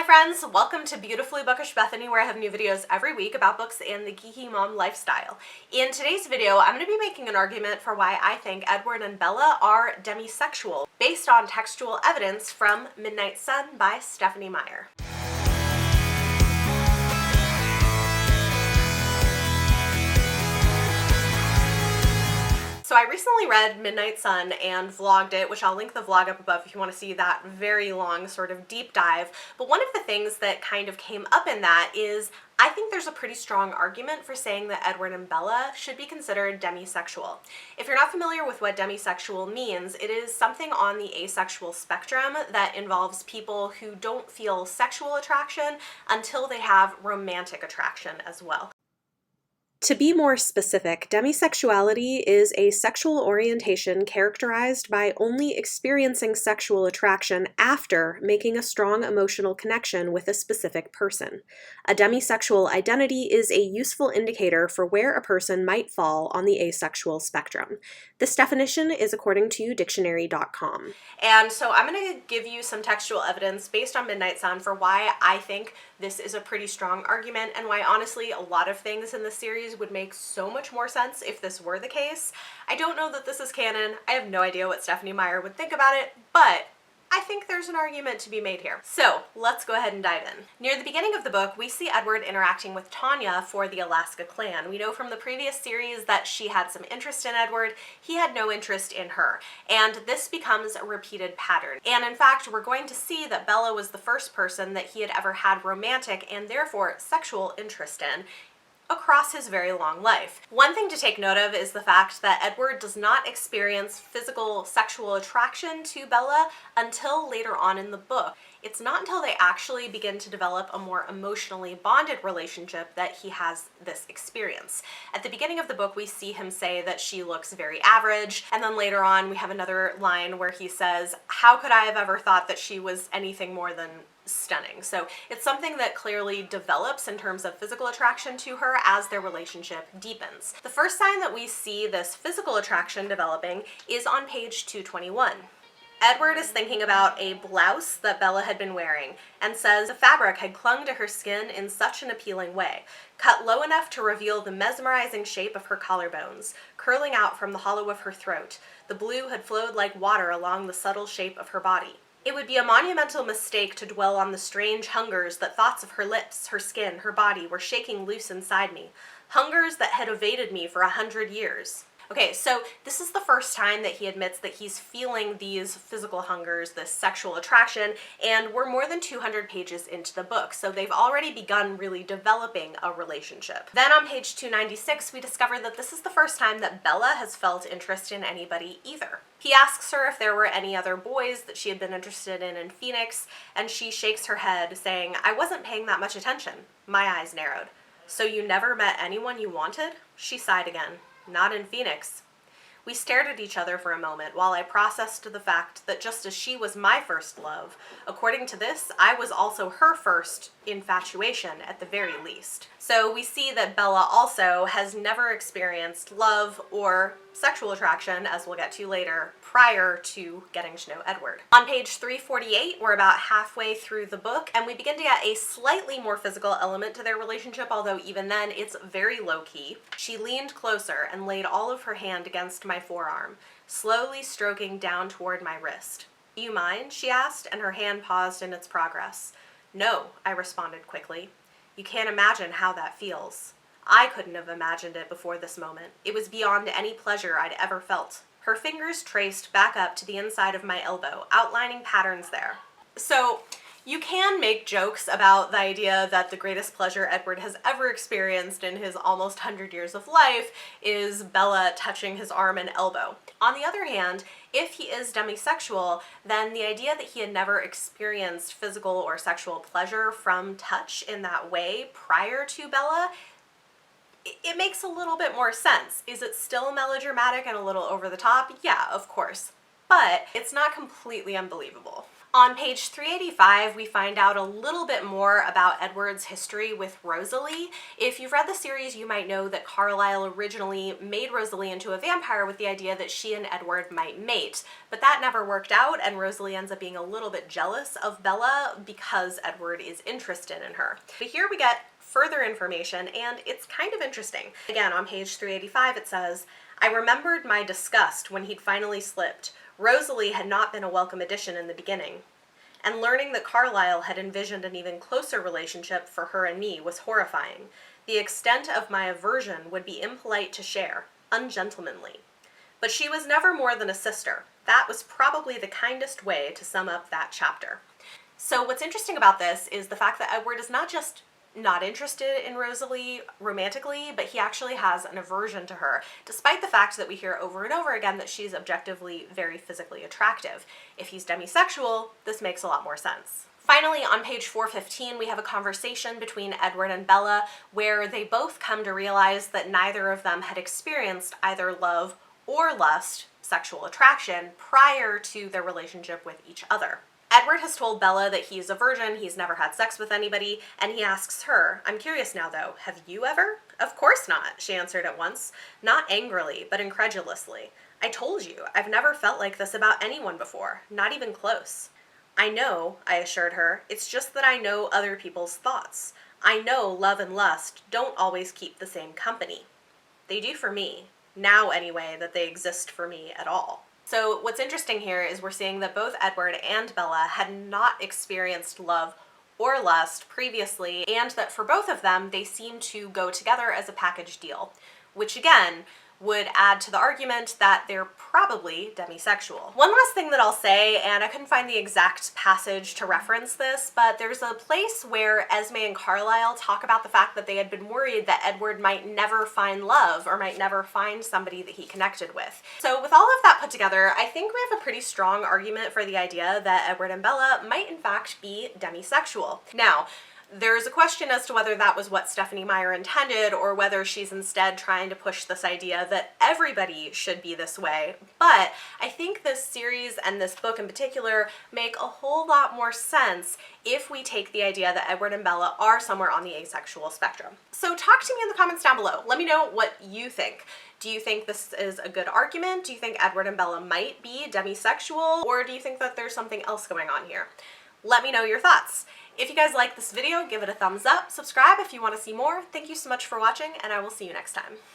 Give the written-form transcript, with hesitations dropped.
friends, welcome to Beautifully Bookish Bethany, where I have new videos every week about books and the geeky mom lifestyle. In today's video, I'm going to be making an argument for why I think Edward and Bella are demisexual, based on textual evidence from Midnight Sun by Stephenie Meyer. So I recently read Midnight Sun and vlogged it, which I'll link the vlog up above if you want to see that very long sort of deep dive. But one of the things that kind of came up in that is I think there's a pretty strong argument for saying that Edward and Bella should be considered demisexual. If you're not familiar with what demisexual means, it is something on the asexual spectrum that involves people who don't feel sexual attraction until they have romantic attraction as well. To be more specific, demisexuality is a sexual orientation characterized by only experiencing sexual attraction after making a strong emotional connection with a specific person. A demisexual identity is a useful indicator for where a person might fall on the asexual spectrum. This definition is according to dictionary.com. And so I'm going to give you some textual evidence based on Midnight Sun for why I think this is a pretty strong argument, and why honestly a lot of things in this series would make so much more sense if this were the case. I don't know that this is canon. I have no idea what Stephenie Meyer would think about it, but I think there's an argument to be made here. So let's go ahead and dive in. Near the beginning of the book, we see Edward interacting with Tanya for the Alaska clan. We know from the previous series that she had some interest in Edward. He had no interest in her. And this becomes a repeated pattern. And in fact, we're going to see that Bella was the first person that he had ever had romantic and therefore sexual interest in across his very long life. One thing to take note of is the fact that Edward does not experience physical sexual attraction to Bella until later on in the book. It's not until they actually begin to develop a more emotionally bonded relationship that he has this experience. At the beginning of the book, we see him say that she looks very average, and then later on we have another line where he says, "How could I have ever thought that she was anything more than stunning?" So it's something that clearly develops in terms of physical attraction to her as their relationship deepens. The first sign that we see this physical attraction developing is on page 221. Edward is thinking about a blouse that Bella had been wearing and says the fabric had clung to her skin in such an appealing way, cut low enough to reveal the mesmerizing shape of her collarbones, curling out from the hollow of her throat. The blue had flowed like water along the subtle shape of her body. It would be a monumental mistake to dwell on the strange hungers that thoughts of her lips, her skin, her body were shaking loose inside me. Hungers that had evaded me for 100 years. Okay, so this is the first time that he admits that he's feeling these physical hungers, this sexual attraction, and we're more than 200 pages into the book, so they've already begun really developing a relationship. Then on page 296, we discover that this is the first time that Bella has felt interest in anybody either. He asks her if there were any other boys that she had been interested in Phoenix, and she shakes her head, saying, "I wasn't paying that much attention." My eyes narrowed. "So you never met anyone you wanted?" She sighed again. "Not in Phoenix." We stared at each other for a moment while I processed the fact that just as she was my first love, according to this, I was also her first infatuation at the very least. So we see that Bella also has never experienced love or sexual attraction, as we'll get to later, prior to getting to know Edward. On page 348, we're about halfway through the book, and we begin to get a slightly more physical element to their relationship, although even then it's very low-key. She leaned closer and laid all of her hand against my forearm, slowly stroking down toward my wrist. "Do you mind?" she asked, and her hand paused in its progress. "No," I responded quickly. "You can't imagine how that feels." I couldn't have imagined it before this moment. It was beyond any pleasure I'd ever felt. Her fingers traced back up to the inside of my elbow, outlining patterns there. So you can make jokes about the idea that the greatest pleasure Edward has ever experienced in his almost 100 years of life is Bella touching his arm and elbow. On the other hand, if he is demisexual, then the idea that he had never experienced physical or sexual pleasure from touch in that way prior to Bella, it makes a little bit more sense. Is it still melodramatic and a little over the top? Yeah, of course. But it's not completely unbelievable. On page 385, we find out a little bit more about Edward's history with Rosalie. If you've read the series, you might know that Carlisle originally made Rosalie into a vampire with the idea that she and Edward might mate, but that never worked out, and Rosalie ends up being a little bit jealous of Bella because Edward is interested in her. But here we get further information, and it's kind of interesting. Again, on page 385, it says, "I remembered my disgust when he'd finally slipped. Rosalie had not been a welcome addition in the beginning, and learning that Carlisle had envisioned an even closer relationship for her and me was horrifying. The extent of my aversion would be impolite to share, ungentlemanly. But she was never more than a sister. That was probably the kindest way to sum up that chapter." So what's interesting about this is the fact that Edward is not just not interested in Rosalie romantically, but he actually has an aversion to her, despite the fact that we hear over and over again that she's objectively very physically attractive. If he's demisexual, this makes a lot more sense. Finally, on page 415, we have a conversation between Edward and Bella where they both come to realize that neither of them had experienced either love or lust, sexual attraction, prior to their relationship with each other. Edward has told Bella that he's a virgin, he's never had sex with anybody, and he asks her, "I'm curious now though, have you ever?" "Of course not," she answered at once, not angrily, but incredulously. "I told you, I've never felt like this about anyone before, not even close." "I know," I assured her, "it's just that I know other people's thoughts. I know love and lust don't always keep the same company. They do for me, now anyway that they exist for me at all." So what's interesting here is we're seeing that both Edward and Bella had not experienced love or lust previously, and that for both of them, they seem to go together as a package deal, which again would add to the argument that they're probably demisexual. One last thing that I'll say, and I couldn't find the exact passage to reference this, but there's a place where Esme and Carlisle talk about the fact that they had been worried that Edward might never find love or might never find somebody that he connected with. So with all of that put together, I think we have a pretty strong argument for the idea that Edward and Bella might in fact be demisexual. Now, there's a question as to whether that was what Stephenie Meyer intended or whether she's instead trying to push this idea that everybody should be this way, but I think this series and this book in particular make a whole lot more sense if we take the idea that Edward and Bella are somewhere on the asexual spectrum. So talk to me in the comments down below. Let me know what you think. Do you think this is a good argument? Do you think Edward and Bella might be demisexual? Or do you think that there's something else going on here? Let me know your thoughts. If you guys like this video, give it a thumbs up, subscribe if you want to see more. Thank you so much for watching, and I will see you next time.